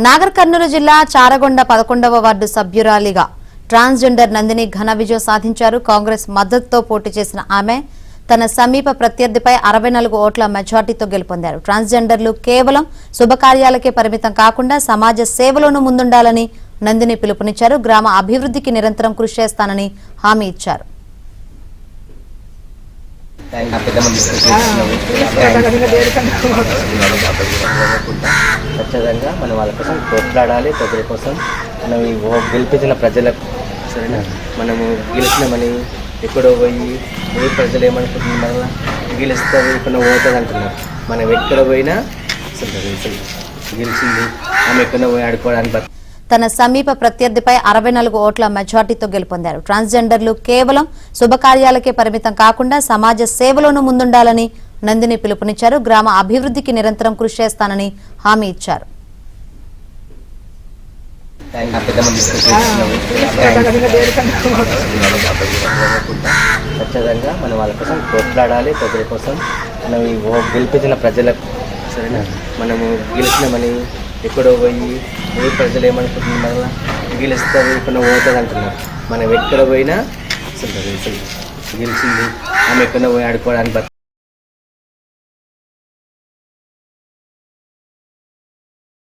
నాగర్ కర్నూలు జిల్లా Charakonda 11వ ward సభ్యురాలిగా transgender Nandini ఘన విజయం సాధించారు. కాంగ్రెస్ మద్దతుతో పోటీ చేసిన ఆమె తన సమీప ప్రత్యర్థిపై 64 ఓట్ల మెజార్టీతో గెలుపొందారు. ట్రాన్స్జెండర్లు కేవలం శుభకార్యాలకే పరిమితం కాకుండా సమాజ సేవలోనూ ముందుండాలని నందిని పిలుపునిచ్చారు. గ్రామ అభివృద్ధికి నిరంతరం కృషి చేస్తానని హామీ ఇచ్చారు. ఖచ్చితంగా మనం వాళ్ళ కోసం కొట్లాడాలి. ప్రజల కోసం మనం గెలిపించిన ప్రజలకు సరేనా, మనము గెలిచినామని ఎక్కడో పోయి ఊరు ప్రజలు ఏమనుకుంటున్నారు, మళ్ళీ గెలుస్తారు ఇక్కడ ఓటుంది అంటున్నారు. మనం ఎక్కడ పోయినా గెలిచింది ఆమె ఎక్కడ పోయి ఆడుకోవడానికి తన సమీప ప్రత్యర్థిపై 64 ఓట్ల మెజార్టీతో గెలుపొందారు. ట్రాన్స్జెండర్లు కేవలం శుభకార్యాలకే పరిమితం కాకుండా సమాజ సేవలోనూ ముందుండాలని నందిని పిలుపునిచ్చారు. గ్రామ అభివృద్ధికి నిరంతరం కృషి చేస్తానని హామీ ఇచ్చారు. ఖచ్చితంగా మనం వాళ్ళ కోసం కొట్లాడాలి. ప్రజల కోసం మనం గెలిపించిన ప్రజలకు సరేనా, మనము గెలిచినామని ఎక్కడో పోయి ఊరు ప్రజలు ఏమనుకుంటున్నారు, మళ్ళీ గెలుస్తారు ఇక్కడ ఓటుంది అంటున్నారు. మనం ఎక్కడ పోయినా గెలిచింది ఆమె ఎక్కడ పోయి ఆడుకోవడానికి